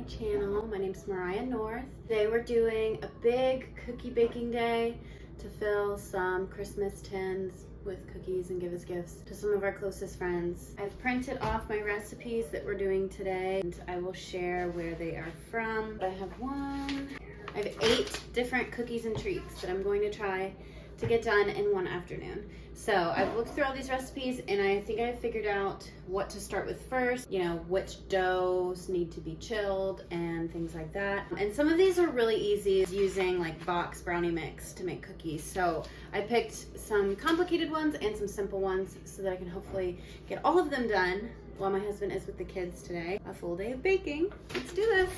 my channel. My name's Mariah North. Today we're doing a big cookie baking day to fill some Christmas tins with cookies and give as gifts to some of our closest friends. I've printed off my recipes that we're doing today and I will share where they are from. I have 8 different cookies and treats that I'm going to try to get done in one afternoon. So I've looked through all these recipes and I think I've figured out what to start with first, you know, which doughs need to be chilled and things like that. And some of these are really easy using like box brownie mix to make cookies. So I picked some complicated ones and some simple ones so that I can hopefully get all of them done while my husband is with the kids today. A full day of baking. Let's do this.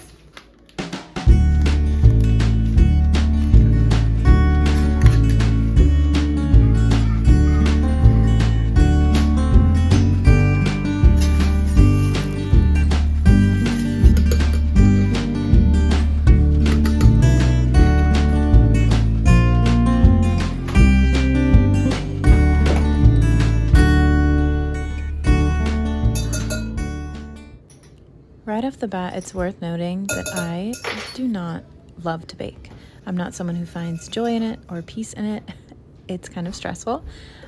Right off the bat, it's worth noting that I do not love to bake. I'm not someone who finds joy in it or peace in it. It's kind of stressful.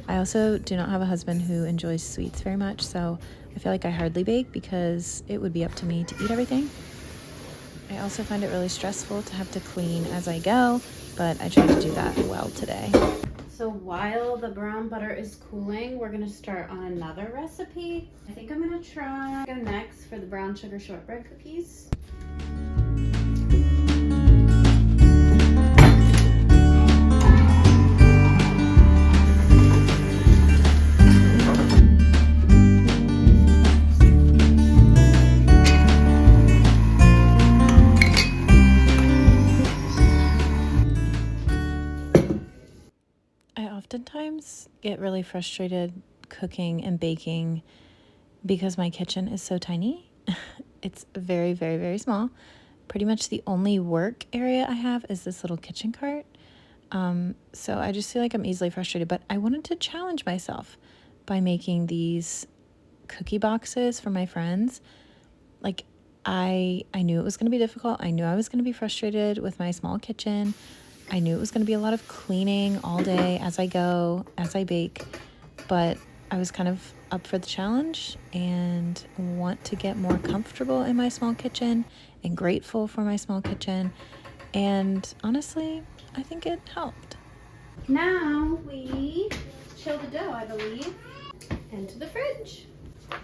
I also do not have a husband who enjoys sweets very much, so I feel like I hardly bake because it would be up to me to eat everything. I also find it really stressful to have to clean as I go, but I try to do that well today. So while the brown butter is cooling, we're gonna start on another recipe. I think I'm gonna go next for the brown sugar shortbread cookies. Oftentimes get really frustrated cooking and baking because my kitchen is so tiny. It's very, very, very small. Pretty much the only work area I have is this little kitchen cart. So I just feel like I'm easily frustrated, but I wanted to challenge myself by making these cookie boxes for my friends. Like I knew it was going to be difficult. I knew I was going to be frustrated with my small kitchen. I knew it was going to be a lot of cleaning all day as I go, as I bake, but I was kind of up for the challenge and want to get more comfortable in my small kitchen and grateful for my small kitchen. And honestly, I think it helped. Now we chill the dough, I believe, into the fridge.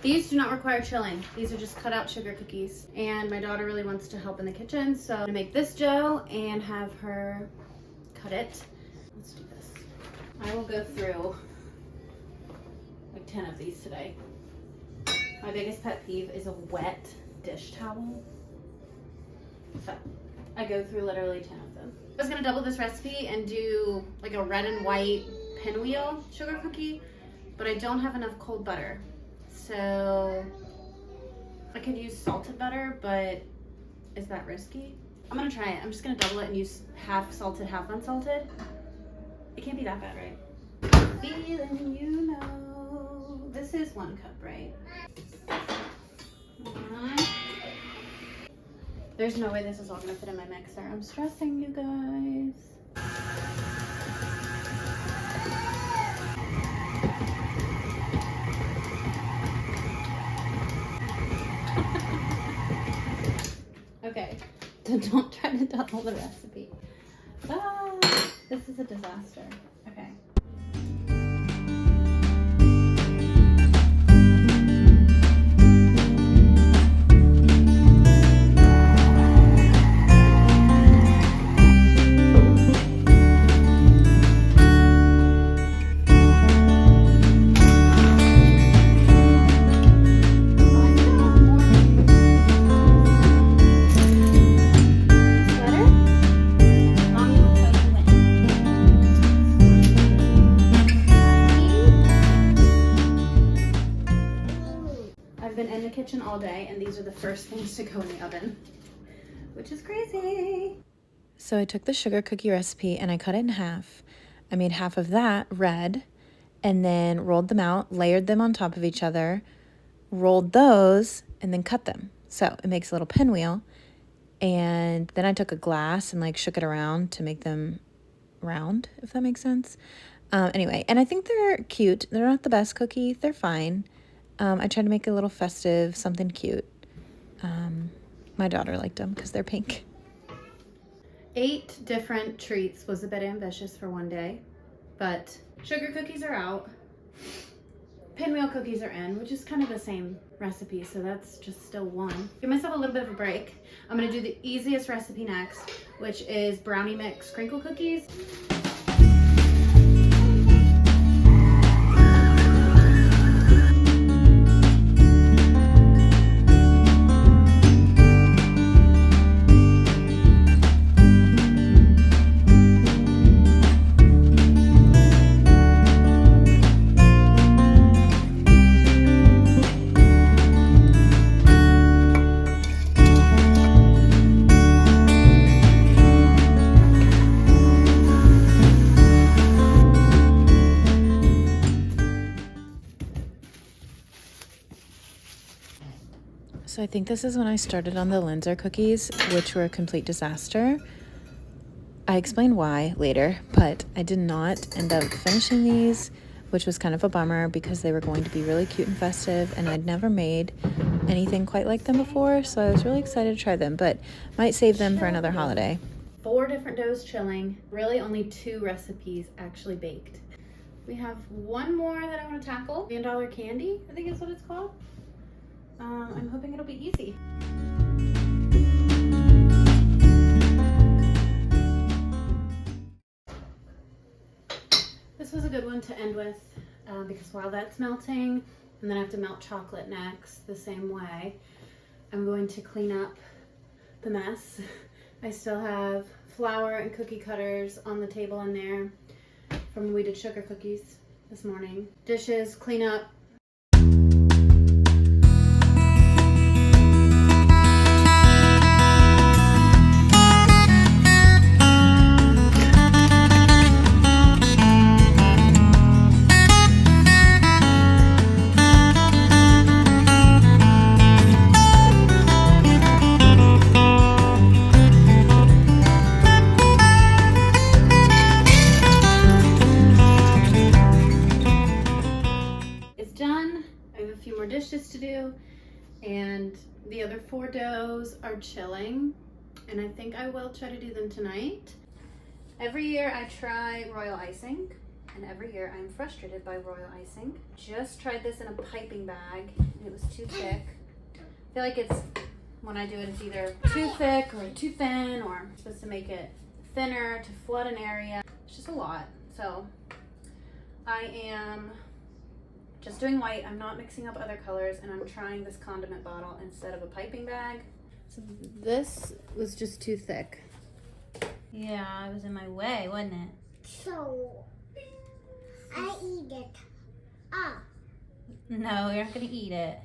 These do not require chilling. These are just cut out sugar cookies. And my daughter really wants to help in the kitchen, so I'm gonna make this dough and have her cut it. Let's do this. I will go through like 10 of these today. My biggest pet peeve is a wet dish towel. So I go through literally 10 of them. I was gonna double this recipe and do like a red and white pinwheel sugar cookie, but I don't have enough cold butter. So I could use salted butter, but is that risky? I'm gonna try it. I'm just gonna double it and use half salted, half unsalted. It can't be that bad, right? Feeling, you know. This is 1 cup, right? There's no way this is all gonna fit in my mixer. I'm stressing, you guys. Okay. Don't try to double the recipe. Ah, this is a disaster. Okay. Kitchen all day and these are the first things to go in the oven, which is crazy. So I took the sugar cookie recipe and I cut it in half. I made half of that red and then rolled them out, layered them on top of each other, rolled those, and then cut them. So it makes a little pinwheel. And then I took a glass and like shook it around to make them round, if that makes sense. Anyway, and I think they're cute. They're not the best cookie. They're fine. I tried to make a little festive, something cute. My daughter liked them because they're pink. 8 different treats was a bit ambitious for one day, but sugar cookies are out. Pinwheel cookies are in, which is kind of the same recipe, so that's just still one. Give myself a little bit of a break. I'm gonna do the easiest recipe next, which is brownie mix crinkle cookies. So I think this is when I started on the Linzer cookies, which were a complete disaster. I explain why later, but I did not end up finishing these, which was kind of a bummer because they were going to be really cute and festive, and I'd never made anything quite like them before, so I was really excited to try them, but might save them for another holiday. 4 different doughs chilling, really only 2 recipes actually baked. We have one more that I want to tackle, $1 candy, I think is what it's called. I'm hoping it'll be easy. This was a good one to end with because while that's melting, and then I have to melt chocolate next the same way, I'm going to clean up the mess. I still have flour and cookie cutters on the table in there from when we did sugar cookies this morning. Dishes, clean up. Dishes to do, and the other 4 doughs are chilling, and I think I will try to do them tonight. Every year I try royal icing, and every year I'm frustrated by royal icing. Just tried this in a piping bag, and it was too thick. I feel like it's, when I do it, it's either too thick or too thin, or I'm supposed to make it thinner to flood an area. It's just a lot. So I am just doing white. I'm not mixing up other colors, and I'm trying this condiment bottle instead of a piping bag. So this was just too thick. Yeah, it was in my way, wasn't it? So, I eat it. No, you're not gonna eat it.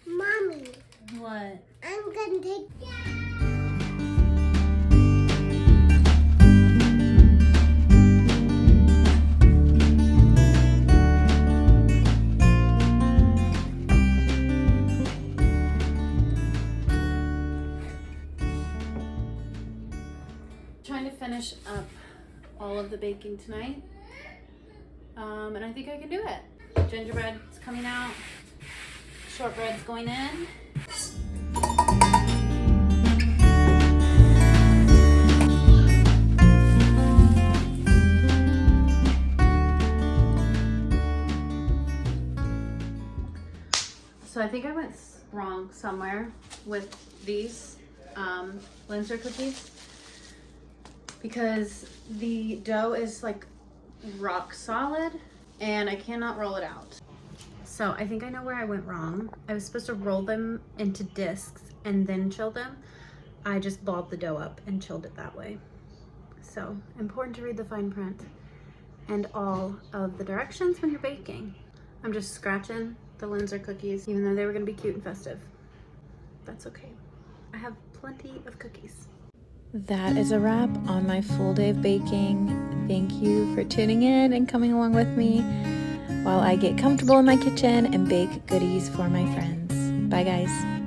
Mommy. What? I'm gonna take Trying to finish up all of the baking tonight, and I think I can do it. Gingerbread is coming out, shortbread's going in. So I think I went wrong somewhere with these Linzer cookies, because the dough is like rock solid and I cannot roll it out. So I think I know where I went wrong. I was supposed to roll them into discs and then chill them. I just balled the dough up and chilled it that way. So important to read the fine print and all of the directions when you're baking. I'm just scratching the Linzer cookies, even though they were gonna be cute and festive. That's okay. I have plenty of cookies. That is a wrap on my full day of baking. Thank you for tuning in and coming along with me while I get comfortable in my kitchen and bake goodies for my friends. Bye guys.